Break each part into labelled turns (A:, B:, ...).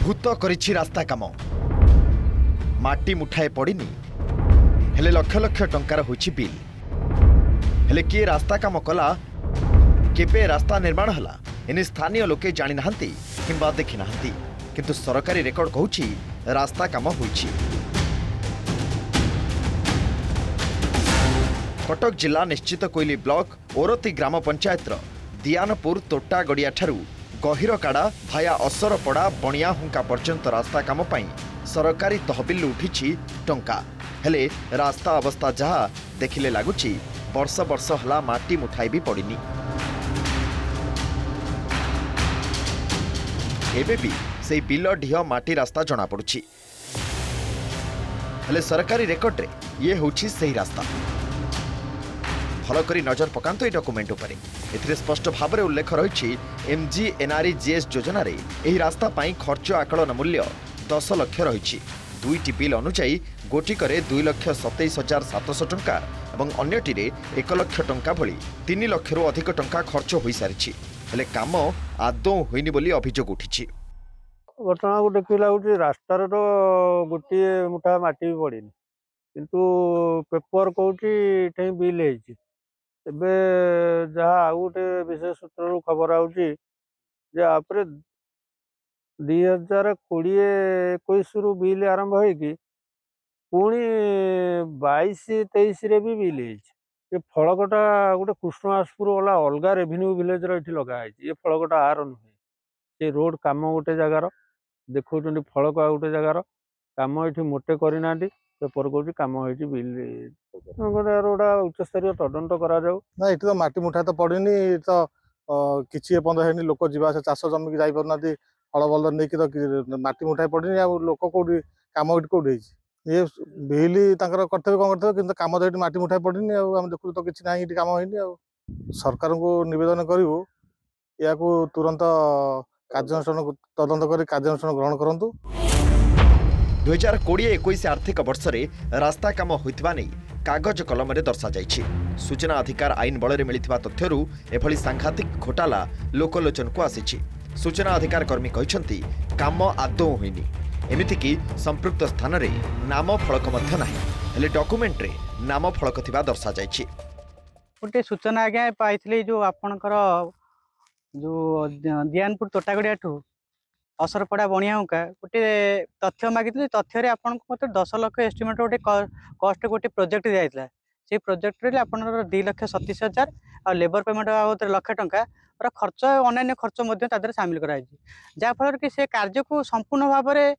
A: भूत करिछि रास्ता काम माटी मुठाए पड़िनी हेले लक्ष लक्ष टंकार होइछि बिल हेले किए रास्ता काम कला केबे रास्ता निर्माण हला एने स्थानीय लोके जानि नाहंती किंबा देखि नाहंती किंतु सरकारी रेकर्ड कहूछि रास्ता काम होइछि। कटक जिला निश्चित कोइली ब्लॉक ओरती ग्राम पंचायत दियानपुर तोटा गड़िया ठारू गहिर काड़ा भाया असरपड़ा बणिया हुंका पर्यंत रास्ता काम पाई सरकारी तहबिल उठिछि टंका हेले रास्ता अवस्था जहा देखिले लागुछि वर्ष वर्ष हला माटी मुठाई भी पड़िनी। एबे भी से बिल ढिह माटी रास्ता जना पड़ुछि हेले सरकारी रेकर्ड रे ये होछि सही रास्ता। भल करी नजर पकांतु ए डॉक्यूमेंट उपरे एथिरे स्पष्ट भाव में उल्लेख रही MGNREGS योजना रे एही रास्ता पाई खर्च आकलन मूल्य 10 लाख रही। दुईटी बिल अनुसार गोटिकरे 2,27,700 टंका और अन्यटिरे 1 लाख टंका भली 3 लाख रु अधिक टंका खर्च हो सारी हेले काम आदौ होइनी बोली अभियोग उठिछि।
B: घटना को देखिए लगुच रास्तार तो गोटे मुठा माटी भी पड़नी किंतु पेपर कौटी बिल है एबे जहाँ आउ गोटे विशेष सूत्र खबर आउची जे आपरे 2020-21 रु बिल आरंभ होगी पुणी 22-23 रे भी बिल है। फलकटा गोटे कृष्णदासपुर वाला अलग रेभिन्यू विलेज लगाई ये फलकटा आर नुहे से रोड काम गोटे जगार देखो फलक आ गोटे जगार काम ये मोटे करना पेपर कौन कम होती बिल गोटा उच्चस्तरीय तदंत करा
C: ना ये तो माटी मुठा तो पड़नी तो किसी एपन लोक जीवा चाष जमी की जापना हल बल नहीं तो माटी मुठाई पड़नी आ लोक कौटी कम कौटी ये बिल करते कौन करते कि कम तो माटी मुठाई पड़नी आम देखु तो किसी ना कम होनी सरकार को नवेदन करूँ या तुरंत कार्यानुष्ठान तदंत कर कार्यानुष्ठान ग्रहण करूँ।
A: 2020-21 आर्थिक वर्ष रे रास्ता काम होइतबा नै कागज कलम रे दर्शा जाइछि। सूचना अधिकार आईन बल रे मिलिथिबा तथ्यरु एभली सांघातिक घोटाला लोकलोचन को आसीछि। सूचना अधिकार कर्मी कहिसंती काम आदौ होइनी एमिति कि संपृक्त स्थान रे नाम फलक मध्य नाही हेले डॉक्यूमेंट रे नाम फलक थिबा दर्शा जाइछि।
D: गोटे सूचना आज्ञा पाइथिले जो आपनकर जो दियानपुर तोटागड़िया ठू असरपड़ा बणिया हुंका गोटे तथ्य मागिथिले तथ्य आपन मत 10 लाख एस्टिमेट गोटे कॉस्ट गोटे प्रोजेक्ट दिया से प्रोजेक्ट रे आपन 2,37,000 और लेबर पेमेंट बाबद लाख टंका और खर्च अन्य खर्च सामिल कराई जहाँ फल कि से कार्य को संपूर्ण भाव में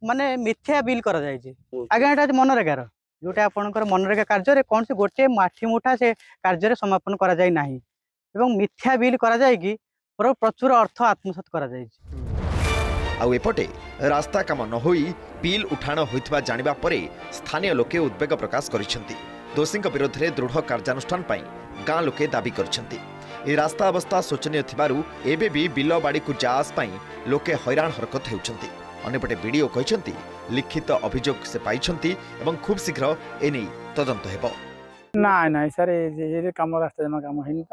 D: माने मिथ्या बिल करा जायछि। आज्ञा एटा मनरेगार जोटा आपनकर मनरेगा कार्य कौन से गोटे माठी मुठा से कार्य समापन करा जाय नाही एवं मिथ्या बिल करा जाय कि प्रचुर अर्थ आत्मसात करा जायछि।
A: आउ एपटे रास्ता काम न होई बिल उठाण होइतबा जानिबा परे स्थानीय लोके उद्वेग प्रकाश करिसेंती। दोषीक विरोध में दृढ़ कार्यानुष्ठान पाई गाँ लोके दाबी करिसेंती। ए रास्ता अवस्था शोचनीय थिबारु एबे भी बिल बाड़ी को जास पाई लोके हैरान हरकत हेउछंती। अन्यपटे बीडीओ कहिसेंती लिखित अभियोग से पाइछंती एवं खूब शीघ्र एनै तदंत हेबो।
E: ना ना सर ये काम रास्ता जमा काम हैनी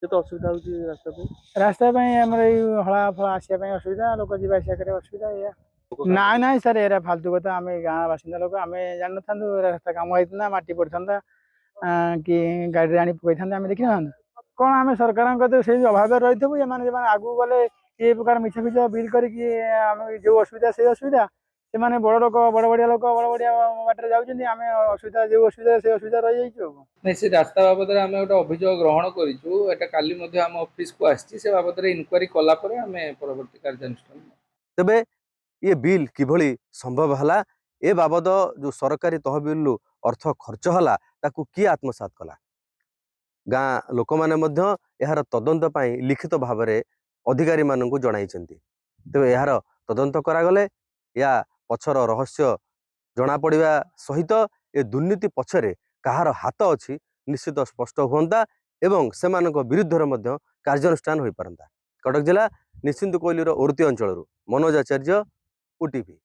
E: तो
B: असुविधा होती
E: रास्ता हला फला आसा असुविधा लोक जीवा आसा असुविधा या ना ना सर ये फालतू कथा आम गाँ बासिंदा लोक आम जान था रास्ता काम होता माटी पड़ता कि गाड़ी आनी पकई था आम देखी ना कौन आम सरकार से अभाव रही ये आगू गले ये प्रकार मिछ मिछ बिल कर जो असुविधा से असुविधा से बड़ लोक बड़ बड़िया लोक बड़ बड़िया बाटर जाऊँ आम असुविधा जो असुविधा से असुविधा रही
F: नहीं से रास्ता बाबद आम गोटे अभियोग ग्रहण करूँ काली आम ऑफिस को आसी से बाबद इनक्वारी कलापर आम परवर्ती कार्यानुष्ठान
G: तेबे ये बिल किभली संभव हला ए बाबद जो सरकारी तहबिल अर्थ खर्च हला ताकू किए आत्मसात कला गाँ लोक माने मध्य यार तदंत पाई लिखित भाव में अधिकारी मानू जणाई तेबे यार तदंत करागले या पछर रहस्य जना पड़ा सहित ए दुर्नीति पछरे कहार हाथ अच्छी निश्चित स्पष्ट हुआ एवं सेमानक विरुद्ध मध्य कार्यानुष्ठान हो पारंता। कटक जिला निश्चिंत कोइलीर ओरती अंचल मनोज आचार्य, OTV।